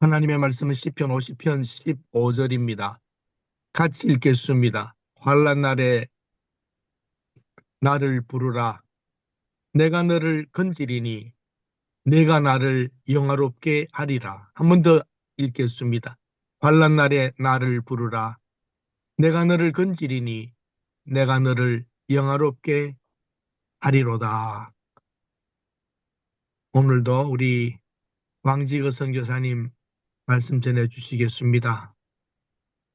하나님의 말씀은 시편 50편 15절입니다. 같이 읽겠습니다. 환난 날에 나를 부르라. 내가 너를 건지리니 내가 나를 영화롭게 하리라. 한 번 더 읽겠습니다. 환난 날에 나를 부르라. 내가 너를 건지리니 내가 너를 영화롭게 하리로다. 오늘도 우리 왕지거 선교사님 말씀 전해주시겠습니다.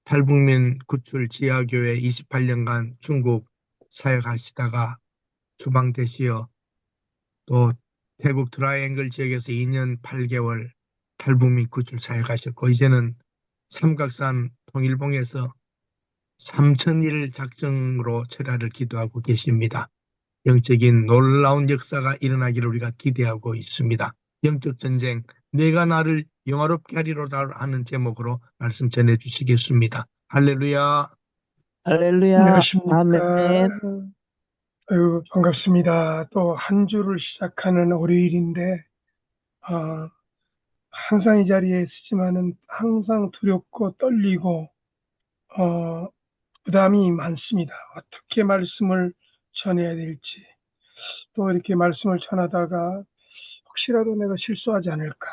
탈북민 구출 지하교회 28년간 중국 사역하시다가 추방되시어 또 태국 트라이앵글 지역에서 2년 8개월 탈북민 구출 사역하셨고 이제는 삼각산 통일봉에서 3,000일 작정으로 철야를 기도하고 계십니다. 영적인 놀라운 역사가 일어나기를 우리가 기대하고 있습니다. 영적 전쟁, 내가 나를 영화롭게 하리로다 하는 제목으로 말씀 전해 주시겠습니다. 할렐루야. 할렐루야. 안녕하십니까. 아멘. 아유, 반갑습니다. 또 한 주를 시작하는 월요일인데, 항상 이 자리에 있지만은 항상 두렵고 떨리고, 부담이 많습니다. 어떻게 말씀을 전해야 될지, 또 이렇게 말씀을 전하다가 혹시라도 내가 실수하지 않을까,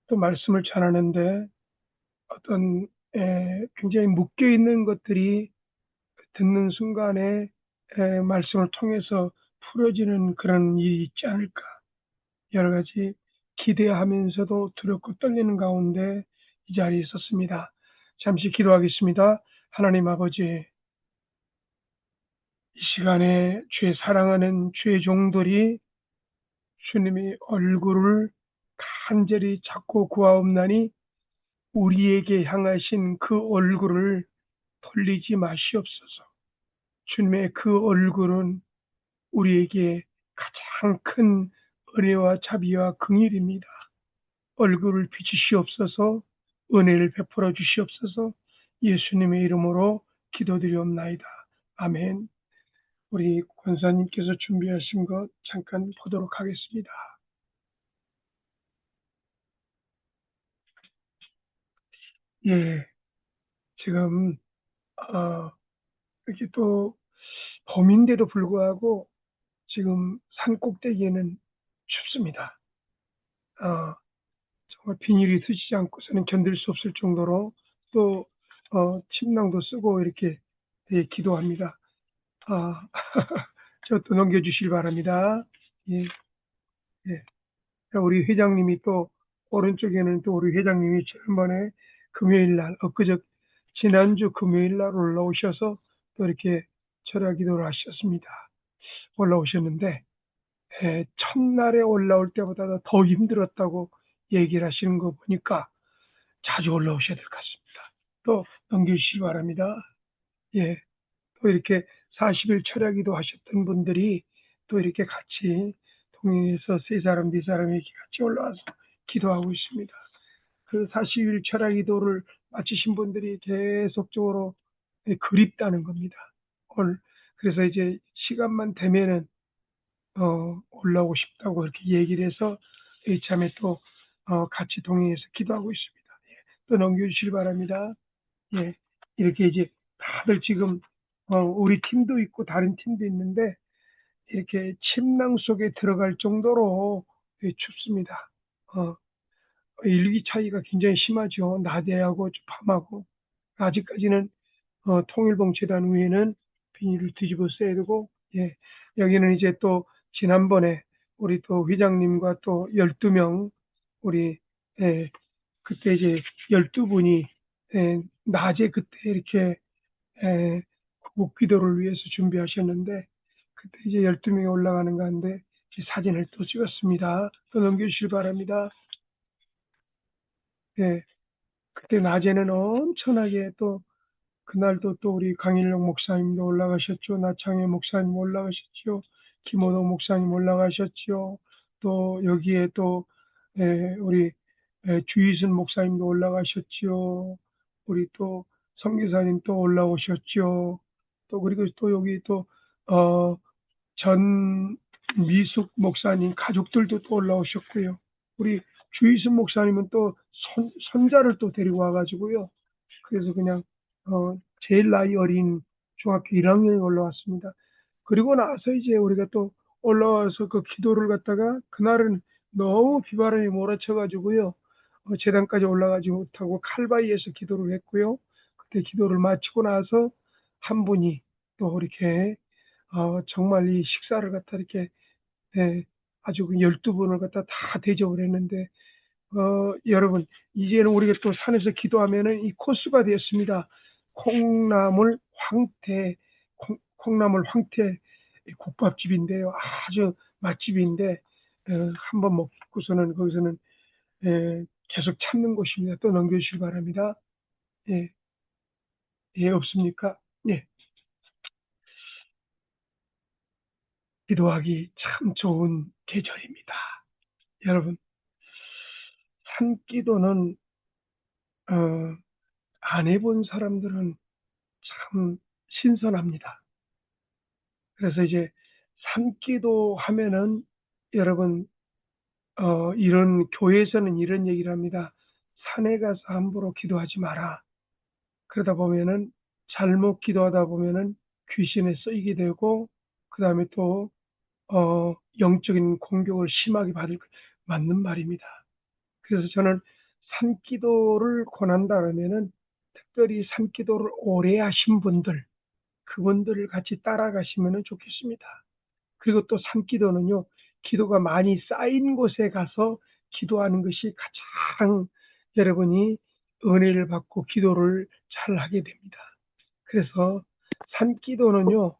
또 말씀을 전하는데 어떤 굉장히 묶여 있는 것들이 듣는 순간에 말씀을 통해서 풀어지는 그런 일이 있지 않을까. 여러 가지 기대하면서도 두렵고 떨리는 가운데 이 자리에 있었습니다. 잠시 기도하겠습니다. 하나님 아버지, 이 시간에 주의 사랑하는 주의 종들이 주님의 얼굴을 간절히 찾고 구하옵나니 우리에게 향하신 그 얼굴을 돌리지 마시옵소서. 주님의 그 얼굴은 우리에게 가장 큰 은혜와 자비와 긍휼입니다. 얼굴을 비추시옵소서, 은혜를 베풀어 주시옵소서. 예수님의 이름으로 기도드리옵나이다. 아멘. 우리 권사님께서 준비하신 것 잠깐 보도록 하겠습니다. 예, 지금 이렇게 또 봄인데도 불구하고 지금 산 꼭대기에는 춥습니다. 정말 비닐이 스치지 않고서는 견딜 수 없을 정도로 또 침낭도 쓰고 이렇게 기도합니다. 저또 넘겨주시기 바랍니다. 예, 예. 우리 회장님이 또 오른쪽에는 또 우리 회장님이 지난번에 금요일 날 지난주 금요일 날 올라오셔서 또 이렇게 철야 기도를 하셨습니다. 올라오셨는데 첫날에 올라올 때보다 더 힘들었다고 얘기를 하시는 거 보니까 자주 올라오셔야 될 것 같습니다. 또 넘겨주시기 바랍니다. 예, 또 이렇게 40일 철야기도 하셨던 분들이 또 이렇게 같이 동행해서 세 사람, 네 사람이 이렇게 같이 올라와서 기도하고 있습니다. 그 40일 철야기도를 마치신 분들이 계속적으로 그립다는 겁니다. 그래서 이제 시간만 되면은 올라오고 싶다고 이렇게 얘기를 해서 이참에 또 같이 동행해서 기도하고 있습니다. 예, 또 넘겨주시기 바랍니다. 예, 이렇게 이제 다들 지금 우리 팀도 있고 다른 팀도 있는데 이렇게 침낭 속에 들어갈 정도로 춥습니다. 일기 차이가 굉장히 심하죠. 낮에하고 밤하고. 아직까지는 통일봉 재단 위에는 비닐을 뒤집어 써야 되고, 예, 여기는 이제 또 지난번에 우리 또 회장님과 또 12명 우리 그때 이제 12분이 낮에 그때 이렇게 구국 기도를 위해서 준비하셨는데 그때 이제 12명이 올라가는 가운데 사진을 또 찍었습니다. 또 넘겨주시기 바랍니다. 예, 그때 낮에는 엄청나게 또 그날도 또 우리 강일영 목사님도 올라가셨죠. 나창희 목사님 올라가셨죠. 김호동 목사님 올라가셨죠. 또 여기에 또 우리 주희순 목사님도 올라가셨죠. 우리 또 선교사님 또 올라오셨죠. 또 그리고 또 여기 또 전미숙 목사님 가족들도 또 올라오셨고요. 우리 주희순 목사님은 또 손자를 또 데리고 와가지고요. 그래서 그냥 제일 나이 어린 중학교 1학년에 올라왔습니다. 그리고 나서 이제 우리가 또 올라와서 그 기도를 갖다가 그날은 너무 비바람이 몰아쳐가지고요. 재단까지 올라가지 못하고 칼바위에서 기도를 했고요. 그때 기도를 마치고 나서 한 분이 또 이렇게 정말 이 식사를 갖다 이렇게 아주 12분을 갖다 다 대접을 했는데 여러분, 이제는 우리가 또 산에서 기도하면은 이 코스가 되었습니다. 콩나물 황태, 콩나물 황태 국밥집인데요. 아주 맛집인데, 한번 먹고서는 거기서는 계속 찾는 곳입니다. 또 넘겨주시기 바랍니다. 예, 예, 없습니까? 예, 기도하기 참 좋은 계절입니다. 여러분, 산기도는, 안 해본 사람들은 참 신선합니다. 그래서 이제 산기도 하면은 여러분 이런 교회에서는 이런 얘기를 합니다. 산에 가서 함부로 기도하지 마라. 그러다 보면은 잘못 기도하다 보면은 귀신에 쓰이게 되고 그다음에 또 영적인 공격을 심하게 받을 맞는 말입니다. 그래서 저는 산기도를 권한다 그러면은 특별히 산기도를 오래 하신 분들 그분들을 같이 따라가시면 좋겠습니다. 그리고 또 산기도는요, 기도가 많이 쌓인 곳에 가서 기도하는 것이 가장 여러분이 은혜를 받고 기도를 잘 하게 됩니다. 그래서 산기도는요,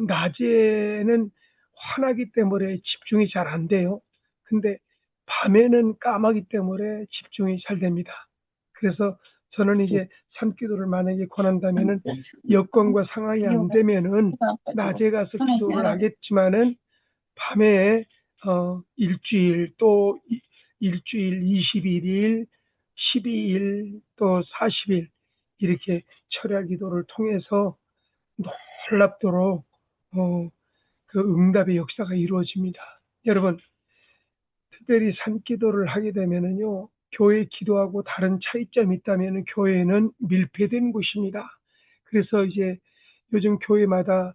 낮에는 환하기 때문에 집중이 잘 안 돼요. 근데 밤에는 까마기 때문에 집중이 잘 됩니다. 그래서 저는 이제 산기도를 만약에 권한다면은 여건과 상황이 안 되면은 낮에 가서 기도를 하겠지만은 밤에 일주일 또 일주일 21일, 12일 또 40일 이렇게 철야 기도를 통해서 놀랍도록 그 응답의 역사가 이루어집니다. 여러분 특별히 산기도를 하게 되면은요 교회 기도하고 다른 차이점이 있다면은 교회는 밀폐된 곳입니다. 그래서 이제 요즘 교회마다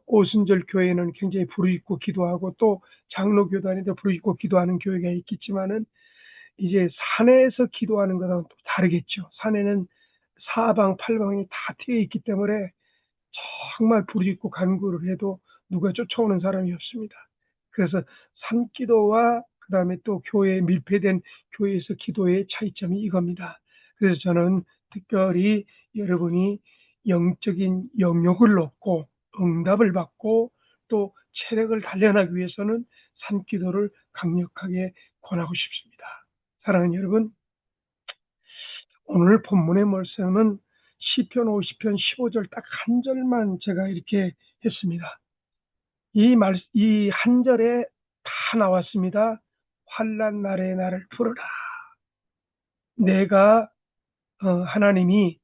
오순절 교회는 굉장히 불이익고 기도하고 또 장로교단에도 불이익고 기도하는 교회가 있겠지만은 이제 산에서 기도하는 거랑 또 다르겠죠. 산에는 사방 팔방이 다 트여 있기 때문에 정말 불이익고 간구를 해도 누가 쫓아오는 사람이 없습니다. 그래서 산기도와 그다음에 또 교회에 밀폐된 교회에서 기도의 차이점이 이겁니다. 그래서 저는 특별히 여러분이 영적인 영역을 얻고 응답을 받고 또 체력을 단련하기 위해서는 산기도를 강력하게 권하고 싶습니다. 사랑하는 여러분, 오늘 본문의 말씀은 시편 50편 15절 딱 한 절만 제가 이렇게 했습니다. 이 한 절에 다 나왔습니다. 환난 날에 나를 부르라. 내가 하나님이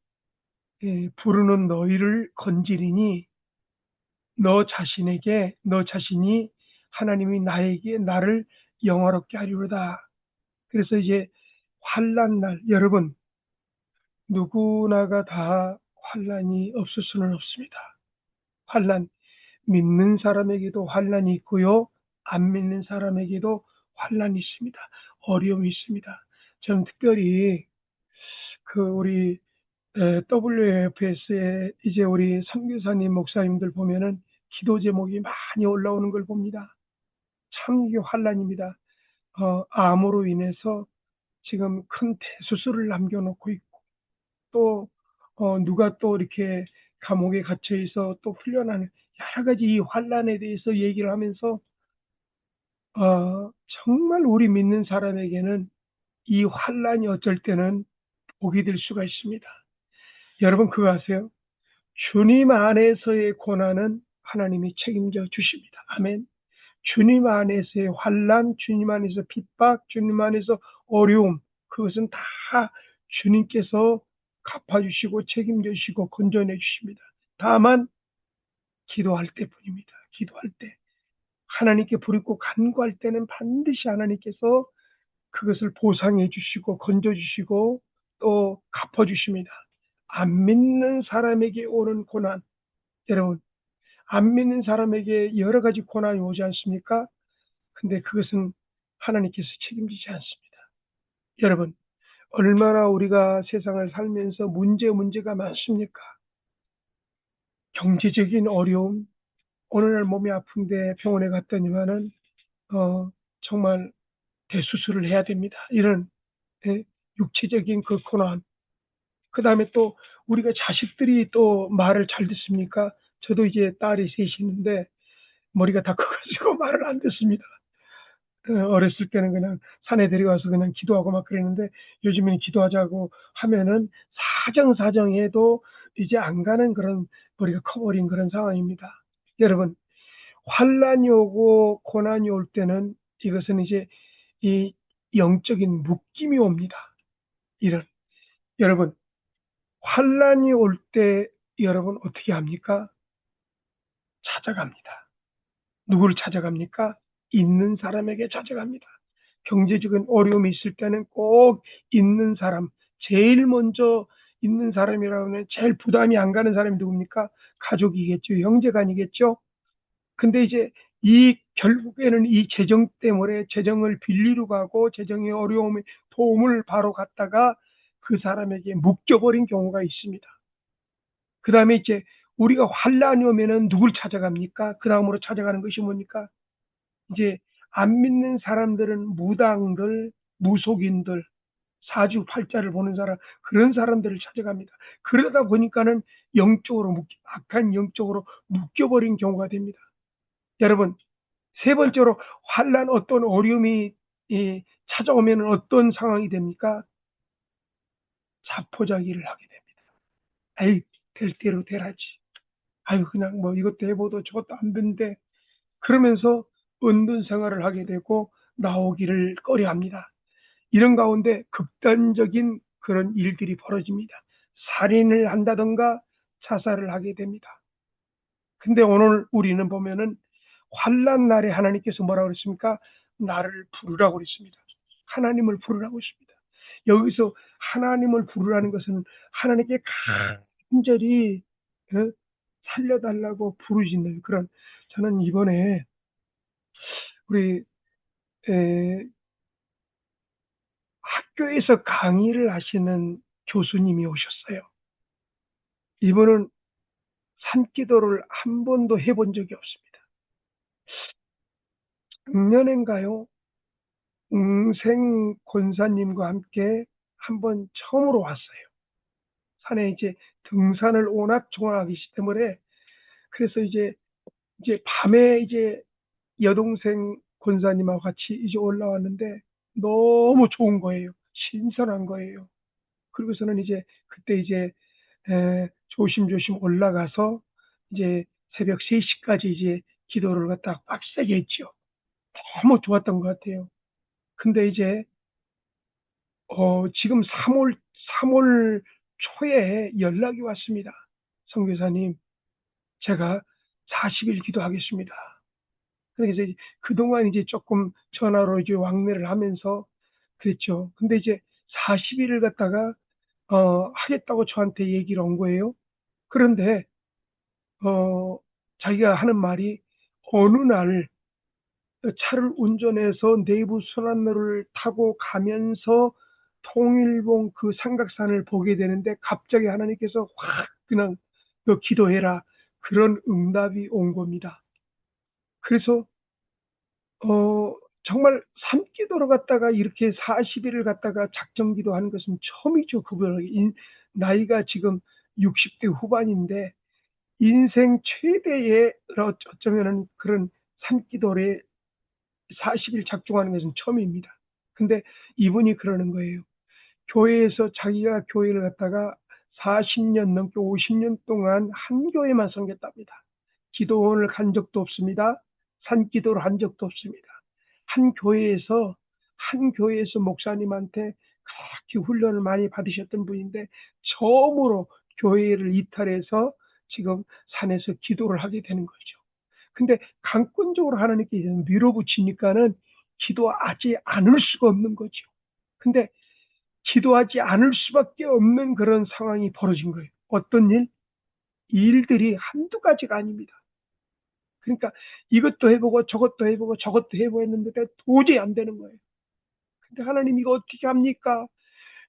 부르는 너희를 건지리니 너 자신이 하나님이 나에게 나를 영화롭게 하리로다. 그래서 이제 환난 날 여러분 누구나가 다 환난이 없을 수는 없습니다. 환난 믿는 사람에게도 환난이 있고요. 안 믿는 사람에게도 환난이 있습니다. 어려움이 있습니다. 저는 특별히 그 우리 WFS에 이제 우리 선교사님 목사님들 보면은 기도 제목이 많이 올라오는 걸 봅니다. 참 이게 환난입니다. 암으로 인해서 지금 큰 대수술을 남겨놓고 있고 또 누가 또 이렇게 감옥에 갇혀 있어 또 훈련하는 여러 가지 이 환난에 대해서 얘기를 하면서 정말 우리 믿는 사람에게는 이 환난이 어쩔 때는 복이 될 수가 있습니다. 여러분 그거 아세요? 주님 안에서의 고난은 하나님이 책임져 주십니다. 아멘. 주님 안에서의 환난, 주님 안에서 핍박, 주님 안에서 어려움, 그것은 다 주님께서 갚아주시고 책임져 주시고 건져내 주십니다. 다만 기도할 때뿐입니다. 기도할 때 하나님께 부르고 간구할 때는 반드시 하나님께서 그것을 보상해 주시고 건져 주시고 또 갚아 주십니다. 안 믿는 사람에게 오는 고난, 여러분, 안 믿는 사람에게 여러 가지 고난이 오지 않습니까? 근데 그것은 하나님께서 책임지지 않습니다. 여러분, 얼마나 우리가 세상을 살면서 문제가 많습니까? 경제적인 어려움, 어느 날 몸이 아픈데 병원에 갔더니만은 정말 대수술을 해야 됩니다. 이런 육체적인 그 고난. 그 다음에 또 우리가 자식들이 또 말을 잘 듣습니까? 저도 이제 딸이 셋이 있는데 머리가 다 커가지고 말을 안 듣습니다. 어렸을 때는 그냥 산에 데려가서 그냥 기도하고 막 그랬는데 요즘에는 기도하자고 하면은 사정사정해도 이제 안 가는 그런 머리가 커버린 그런 상황입니다. 여러분, 환란이 오고 고난이 올 때는 이것은 이제 이 영적인 묶임이 옵니다. 여러분, 환란이 올 때 여러분 어떻게 합니까? 찾아갑니다. 누구를 찾아갑니까? 있는 사람에게 찾아갑니다. 경제적인 어려움이 있을 때는 꼭 있는 사람, 제일 먼저 있는 사람이라고 하면 제일 부담이 안 가는 사람이 누굽니까? 가족이겠죠. 형제간이겠죠. 근데 이제 결국에는 이 재정 때문에 재정을 빌리러 가고 재정의 어려움에 도움을 바로 갖다가 그 사람에게 묶여버린 경우가 있습니다. 그 다음에 이제 우리가 환란이 오면은 누굴 찾아갑니까? 그 다음으로 찾아가는 것이 뭡니까? 이제 안 믿는 사람들은 무당들, 무속인들, 사주팔자를 보는 사람, 그런 사람들을 찾아갑니다. 그러다 보니까는 악한 영적으로 묶여버린 경우가 됩니다. 여러분, 세 번째로 환란 어떤 어려움이 찾아오면 어떤 상황이 됩니까? 자포자기를 하게 됩니다. 아이, 될 대로 되라지. 아유, 그냥 뭐 이것도 해보도 저것도 안 된대. 그러면서 은둔 생활을 하게 되고 나오기를 꺼려합니다. 이런 가운데 극단적인 그런 일들이 벌어집니다. 살인을 한다던가 자살을 하게 됩니다. 근데 오늘 우리는 보면은 환난 날에 하나님께서 뭐라고 그랬습니까? 나를 부르라고 그랬습니다. 하나님을 부르라고 했습니다. 여기서 하나님을 부르라는 것은 하나님께 간절히 살려달라고 부르짖는 그런, 저는 이번에 우리 학교에서 강의를 하시는 교수님이 오셨어요. 이분은 산기도를 한 번도 해본 적이 없습니다. 작년인가요? 웅생 권사님과 함께 한 번 처음으로 왔어요. 산에 이제 등산을 워낙 좋아하기 때문에, 그래서 이제 밤에 이제 여동생 권사님하고 같이 이제 올라왔는데 너무 좋은 거예요. 신선한 거예요. 그리고서는 이제 그때 이제 조심조심 올라가서 이제 새벽 3시까지 이제 기도를 갖다 빡세게 했죠. 너무 좋았던 것 같아요. 근데 이제 지금 3월 초에 연락이 왔습니다. 선교사님, 제가 40일 기도하겠습니다. 그래서 이제 그동안 이제 조금 전화로 이제 왕래를 하면서 그랬죠. 근데 이제 40일을 갖다가 하겠다고 저한테 얘기를 온 거예요. 그런데 자기가 하는 말이 어느 날 차를 운전해서 내부 순환로를 타고 가면서 통일봉 그 삼각산을 보게 되는데 갑자기 하나님께서 확 그냥 너 기도해라, 그런 응답이 온 겁니다. 그래서 정말 산기도를 갖다가 이렇게 40일을 갖다가 작정기도 하는 것은 처음이죠. 그분에게 나이가 지금 60대 후반인데 인생 최대의 어쩌면은 그런 산기도에 40일 작정하는 것은 처음입니다. 근데 이분이 그러는 거예요. 교회에서 자기가 교회를 갖다가 40년 넘게 50년 동안 한 교회만 섬겼답니다. 기도원을 간 적도 없습니다. 산기도를 한 적도 없습니다. 한 교회에서 목사님한테 그렇게 훈련을 많이 받으셨던 분인데 처음으로 교회를 이탈해서 지금 산에서 기도를 하게 되는 거죠. 근데 강권적으로 하나님께 밀어붙이니까는 기도하지 않을 수가 없는 거죠. 근데 기도하지 않을 수밖에 없는 그런 상황이 벌어진 거예요. 어떤 일? 일들이 한두 가지가 아닙니다. 그러니까 이것도 해보고 저것도 해보고 저것도 해보고 했는데 도저히 안 되는 거예요. 근데 하나님 이거 어떻게 합니까?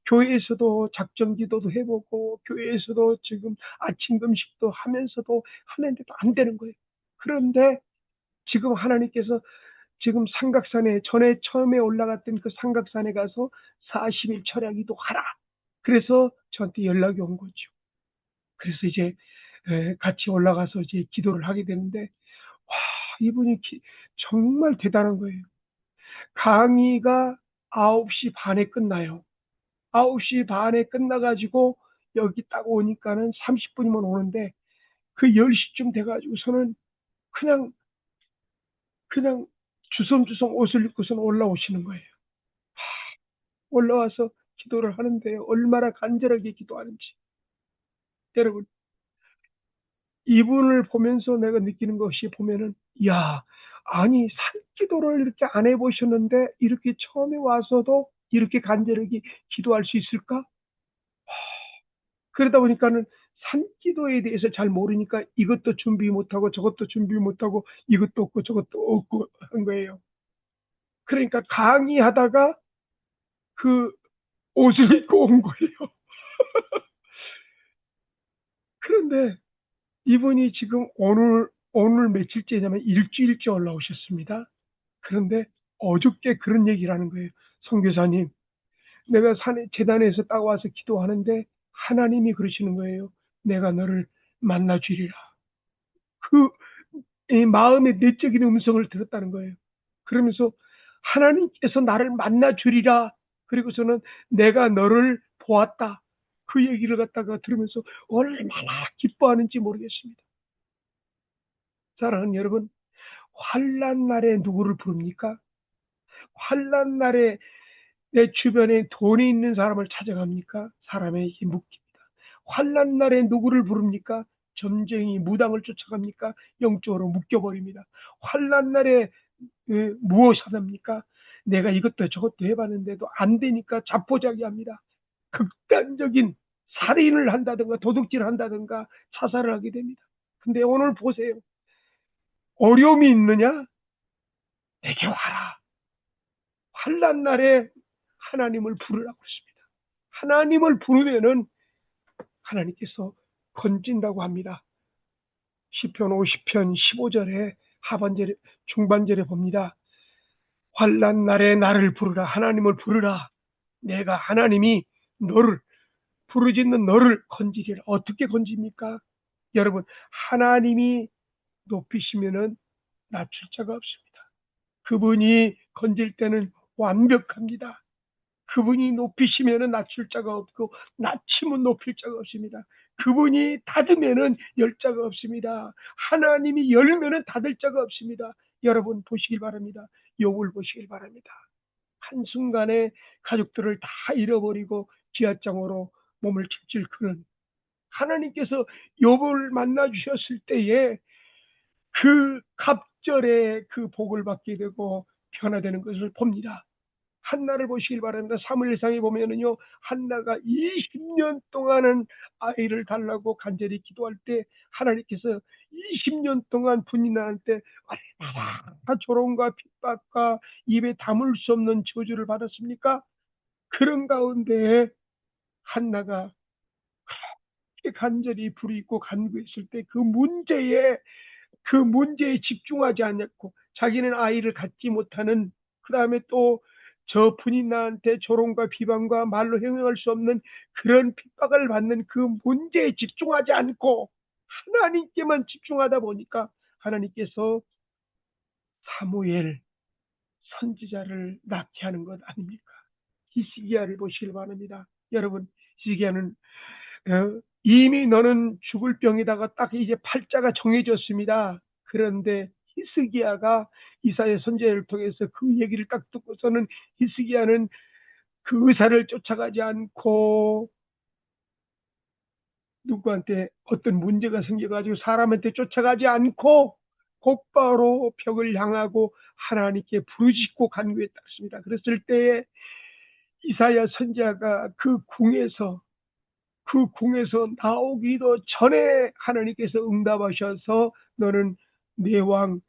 교회에서도 작정 기도도 해보고 교회에서도 지금 아침 금식도 하면서도 하는데도 안 되는 거예요. 그런데 지금 하나님께서 지금 삼각산에 전에 처음에 올라갔던 그 삼각산에 가서 40일 철야 기도하라. 그래서 저한테 연락이 온 거죠. 그래서 이제 같이 올라가서 이제 기도를 하게 되는데 와, 이분이 정말 대단한 거예요. 강의가 9시 반에 끝나요. 9시 반에 끝나가지고 여기 딱 오니까는 30분이면 오는데 그 10시쯤 돼가지고서는 그냥 주섬주섬 옷을 입고서는 올라오시는 거예요. 올라와서 기도를 하는데 얼마나 간절하게 기도하는지. 여러분, 이분을 보면서 내가 느끼는 것이 보면은, 야, 아니, 산기도를 이렇게 안 해보셨는데, 이렇게 처음에 와서도 이렇게 간절하게 기도할 수 있을까? 그러다 보니까는 산기도에 대해서 잘 모르니까 이것도 준비 못하고 저것도 준비 못하고 이것도 없고 저것도 없고 한 거예요. 그러니까 강의하다가 그 옷을 입고 온 거예요. 그런데 이분이 지금 오늘 며칠째냐면 일주일째 올라오셨습니다. 그런데 어저께 그런 얘기를 하는 거예요. 선교사님, 내가 재단에서 딱 와서 기도하는데 하나님이 그러시는 거예요. 내가 너를 만나 주리라. 그 이 마음의 내적인 음성을 들었다는 거예요. 그러면서 하나님께서 나를 만나 주리라. 그리고서는 내가 너를 보았다. 그 얘기를 갖다가 들으면서 얼마나 기뻐하는지 모르겠습니다. 사랑하는 여러분, 환난 날에 누구를 부릅니까? 환난 날에 내 주변에 돈이 있는 사람을 찾아갑니까? 사람에게 묻습니다. 환난 날에 누구를 부릅니까? 점쟁이, 무당을 쫓아갑니까? 영적으로 묶여버립니다. 환난 날에 무엇을 합니까? 내가 이것도 저것도 해봤는데도 안 되니까 자포자기합니다. 극단적인 살인을 한다든가 도둑질을 한다든가 자살을 하게 됩니다. 근데 오늘 보세요. 어려움이 있느냐? 내게 와라. 환난 날에 하나님을 부르라고 했습니다. 하나님을 부르면은 하나님께서 건진다고 합니다. 시편 50편 15절에 하반절에 중반절에 봅니다. 환난 날에 나를 부르라. 하나님을 부르라. 내가 하나님이 너를 부르짖는 너를 건지리라. 어떻게 건집니까? 여러분, 하나님이 높이시면은 낮출 자가 없습니다. 그분이 건질 때는 완벽합니다. 그분이 높이시면은 낮출 자가 없고 낮추면 높일 자가 없습니다. 그분이 닫으면은 열 자가 없습니다. 하나님이 열면은 닫을 자가 없습니다. 여러분 보시길 바랍니다. 욥을 보시길 바랍니다. 한순간에 가족들을 다 잃어버리고 지하장으로 몸을 칠칠 크는 하나님께서 욥을 만나 주셨을 때에 그 갑절에 그 복을 받게 되고 변화되는 것을 봅니다. 한나를 보시길 바랍니다. 사무엘상에 보면은요, 한나가 20년 동안은 아이를 달라고 간절히 기도할 때 하나님께서 20년 동안 분인한테 얼마나 조롱과 핍박과 입에 담을 수 없는 저주를 받았습니까? 그런 가운데 한나가 간절히 부르짖고 간구했을 때 그 문제에 집중하지 않았고 자기는 아이를 갖지 못하는 그 다음에 또 저 분인나한테 조롱과 비방과 말로 형용할 수 없는 그런 핍박을 받는 그 문제에 집중하지 않고 하나님께만 집중하다 보니까 하나님께서 사무엘 선지자를 낳게 하는 것 아닙니까? 히스기야를 보시길 바랍니다. 여러분, 히스기야는 이미 너는 죽을 병에다가 딱 이제 팔자가 정해졌습니다. 그런데 히스기야가 이사야 선지자를 통해서 그 얘기를 딱 듣고서는 히스기야는 그 의사를 쫓아가지 않고 누구한테 어떤 문제가 생겨가지고 사람한테 쫓아가지 않고 곧바로 벽을 향하고 하나님께 부르짖고 간구했습니다. 그랬을 때에 이사야 선지자가 그 궁에서 나오기도 전에 하나님께서 응답하셔서 너는 내 왕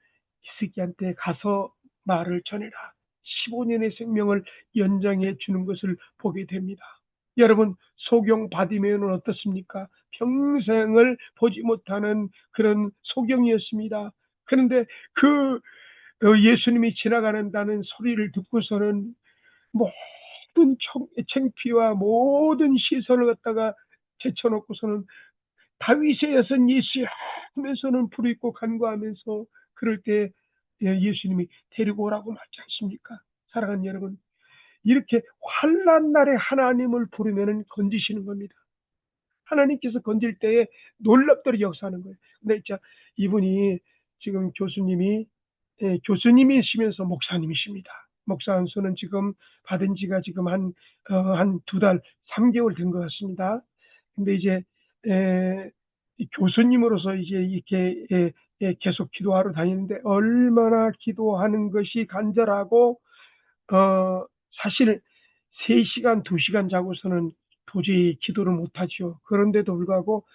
히스기야한테 가서 말을 전해라. 15년의 생명을 연장해 주는 것을 보게 됩니다. 여러분, 소경 바디메오는 어떻습니까? 평생을 보지 못하는 그런 소경이었습니다. 그런데 그 예수님이 지나가는다는 소리를 듣고서는 모든 창피와 모든 시선을 갖다가 제쳐놓고서는 다윗의 여선 예수야 하면서는 부르짖고 간구하면서 그럴 때 예수님이 데리고 오라고 말지 않습니까? 사랑하는 여러분, 이렇게 환난 날에 하나님을 부르면은 건지시는 겁니다. 하나님께서 건질 때에 놀랍도록 역사하는 거예요. 근데 진짜 이분이 지금 교수님이시면서 목사님이십니다. 목사 안수는 지금 받은 지가 지금 한 2달, 3개월 된 것 같습니다. 근데 이제 이 교수님으로서 이제 이렇게 계속 기도하러 다니는데 얼마나 기도하는 것이 간절하고 사실 3시간, 2시간 자고서는 도저히 기도를 못하죠. 그런데도 불구하고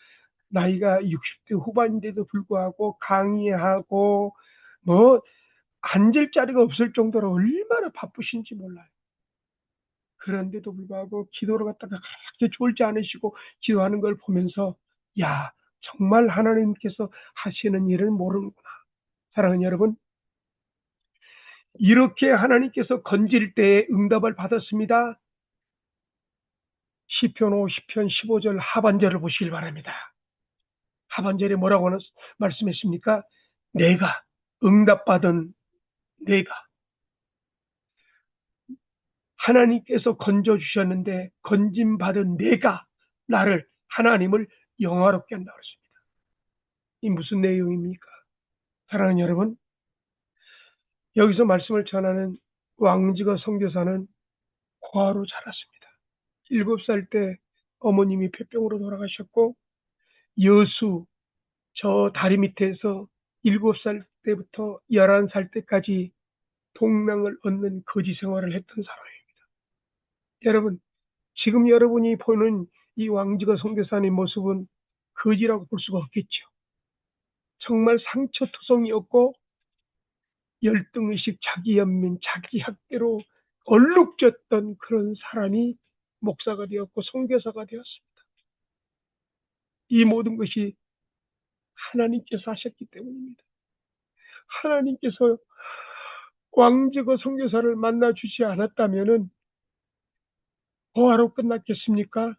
나이가 60대 후반인데도 불구하고 강의하고 뭐 앉을 자리가 없을 정도로 얼마나 바쁘신지 몰라요. 그런데도 불구하고 기도를 갖다가 그렇게 졸지 않으시고 기도하는 걸 보면서 야, 정말 하나님께서 하시는 일을 모르는구나. 사랑하는 여러분, 이렇게 하나님께서 건질 때에 응답을 받았습니다. 시편 50편 15절 하반절을 보시길 바랍니다. 하반절에 뭐라고 말씀했습니까? 내가 응답받은 내가 하나님께서 건져주셨는데 건짐받은 내가 나를 하나님을 영화롭게 한다고 했습니다. 이 무슨 내용입니까? 사랑하는 여러분, 여기서 말씀을 전하는 왕지거 선교사는 고아로 자랐습니다. 7살 때 어머님이 폐병으로 돌아가셨고 여수 저 다리 밑에서 7살 때부터 11살 때까지 동랑을 얻는 거지 생활을 했던 사람입니다. 여러분, 지금 여러분이 보는 이 왕지거 선교사님 모습은 거지라고 볼 수가 없겠죠. 정말 상처투성이었고 열등의식, 자기 연민, 자기 학대로 얼룩졌던 그런 사람이 목사가 되었고 선교사가 되었습니다. 이 모든 것이 하나님께서 하셨기 때문입니다. 하나님께서 왕지거 선교사를 만나 주지 않았다면은 뭐하러 끝났겠습니까?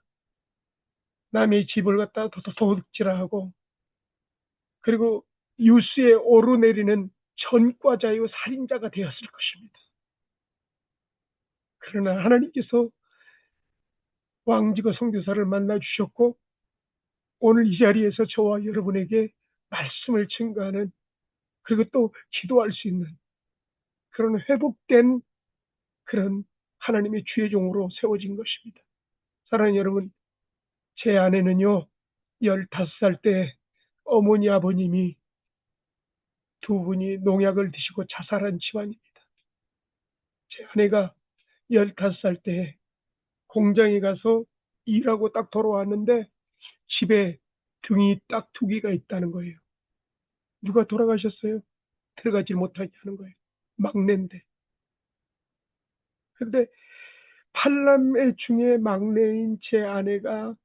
남의 집을 갖다가 도둑질하고 그리고 뉴스에 오르내리는 전과자요 살인자가 되었을 것입니다. 그러나 하나님께서 왕지거 선교사를 만나 주셨고 오늘 이 자리에서 저와 여러분에게 말씀을 증거하는 그리고 또 기도할 수 있는 그런 회복된 그런 하나님의 주의 종으로 세워진 것입니다. 사랑하는 여러분, 제 아내는요 15살 때 어머니 아버님이 두 분이 농약을 드시고 자살한 집안입니다. 제 아내가 15살 때 공장에 가서 일하고 딱 돌아왔는데 집에 등이 딱 2개가 있다는 거예요. 누가 돌아가셨어요? 들어가지 못하게 하는 거예요. 막내인데. 근데 8남매 중에 막내인 제 아내가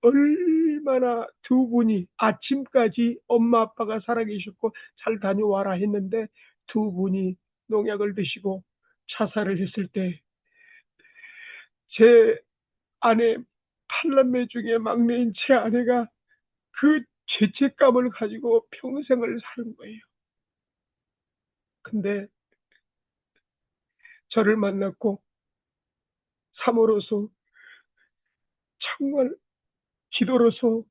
얼마나 두 분이 아침까지 엄마 아빠가 살아계셨고 잘 다녀와라 했는데 두 분이 농약을 드시고 자살을 했을 때 제 아내 8남매 중에 막내인 제 아내가 그 죄책감을 가지고 평생을 사는 거예요. 근데 저를 만났고 사모로서 정말 기도로서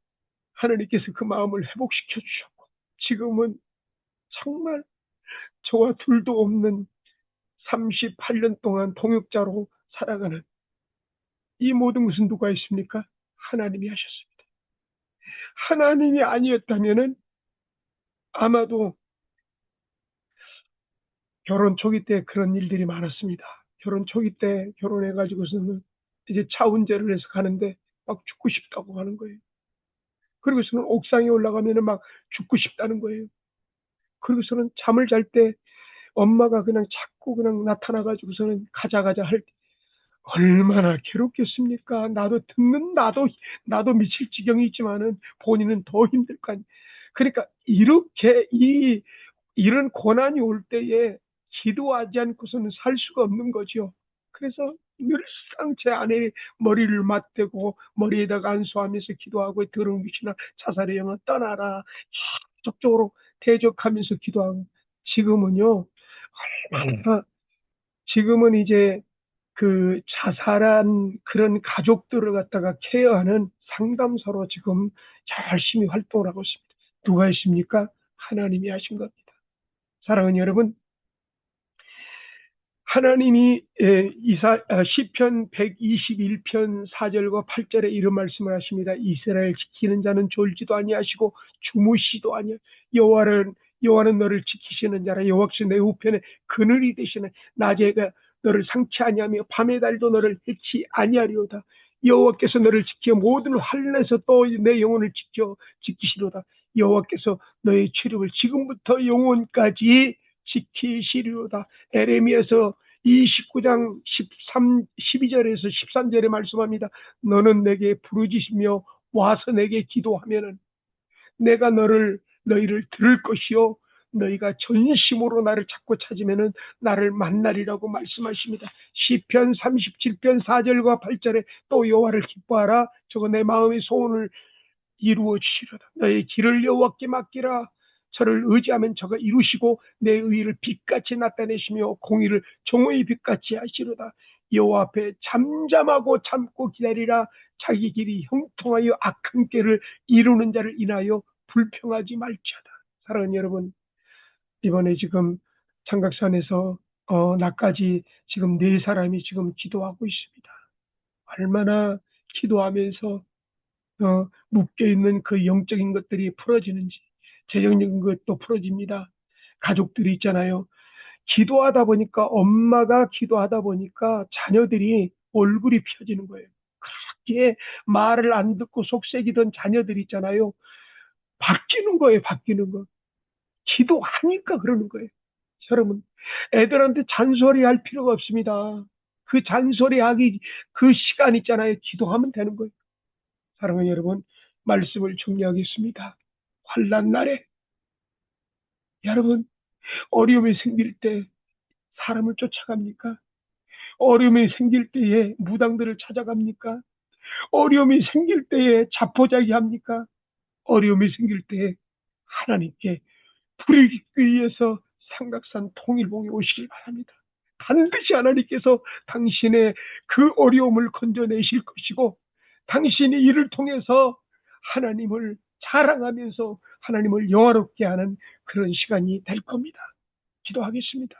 하나님께서 그 마음을 회복시켜 주셨고 지금은 정말 저와 둘도 없는 38년 동안 동역자로 살아가는 이 모든 것은 누가 있습니까? 하나님이 하셨습니다. 하나님이 아니었다면은 아마도 결혼 초기 때 그런 일들이 많았습니다. 결혼 초기 때 결혼해가지고서는 이제 차 운전을 해서 가는데 막 죽고 싶다고 하는 거예요. 그리고서는 옥상에 올라가면은 막 죽고 싶다는 거예요. 그리고서는 잠을 잘 때 엄마가 그냥 자꾸 그냥 나타나가지고서는 가자 할 때 얼마나 괴롭겠습니까? 나도 미칠 지경이 있지만은 본인은 더 힘들 거 아니에요. 그러니까 이렇게 이런 고난이 올 때에 기도하지 않고서는 살 수가 없는 거죠. 그래서 늘상 제 아내의 머리를 맞대고 머리에다가 안수하면서 기도하고 더러운 귀신아 자살의 영혼 떠나라 적극적으로 대적하면서 기도하고 지금은요 지금은 이제 그 자살한 그런 가족들을 갖다가 케어하는 상담사로 지금 열심히 활동을 하고 있습니다. 누가 있습니까? 하나님이 하신 겁니다. 사랑하는 여러분, 하나님이 시편 121편 4절과 8절에 이런 말씀을 하십니다. 이스라엘 지키는 자는 졸지도 아니하시고 주무시도 아니하. 여호와는 너를 지키시는 자라. 여호와께서 내 우편에 그늘이 되시는 낮에가 너를 상치 아니하며 밤의 달도 너를 해치 아니하리로다. 여호와께서 너를 지켜 모든 환난에서 또 내 영혼을 지키시로다. 여호와께서 너의 출입을 지금부터 영원까지 지키시리로다. 에레미야서 29장 12절에서 13절에 말씀합니다. 너는 내게 부르짖으며 와서 내게 기도하면은 내가 너희를 들을 것이요 너희가 전심으로 나를 찾고 찾으면은 나를 만나리라고 말씀하십니다. 시편 37편 4절과 8절에 또 여호와를 기뻐하라. 저거 내 마음의 소원을 이루어 주시로다. 너의 길을 여호와께 맡기라. 저를 의지하면 저가 이루시고 내 의를 빛같이 나타내시며 공의를 정오의 빛같이 하시로다. 여호와 앞에 잠잠하고 참고 기다리라. 자기 길이 형통하여 악한 꾀를 이루는 자를 인하여 불평하지 말지어다. 사랑하는 여러분, 이번에 지금 창각산에서 나까지 지금 4사람이 지금 기도하고 있습니다. 얼마나 기도하면서 묶여있는 그 영적인 것들이 풀어지는지, 재정적인 것도 풀어집니다. 가족들이 있잖아요. 기도하다 보니까, 엄마가 기도하다 보니까 자녀들이 얼굴이 펴지는 거예요. 그렇게 말을 안 듣고 속색이던 자녀들 있잖아요. 바뀌는 거예요, 바뀌는 거. 기도하니까 그러는 거예요. 여러분, 애들한테 잔소리 할 필요가 없습니다. 그 잔소리하기, 그 시간 있잖아요. 기도하면 되는 거예요. 사랑하는 여러분, 말씀을 정리하겠습니다. 환난 날에 여러분 어려움이 생길 때 사람을 쫓아갑니까? 어려움이 생길 때에 무당들을 찾아갑니까? 어려움이 생길 때에 자포자기 합니까? 어려움이 생길 때에 하나님께 불을 짓기 위해서 삼각산 통일봉에 오시길 바랍니다. 반드시 하나님께서 당신의 그 어려움을 건져내실 것이고 당신이 이를 통해서 하나님을 자랑하면서 하나님을 영화롭게 하는 그런 시간이 될 겁니다. 기도하겠습니다.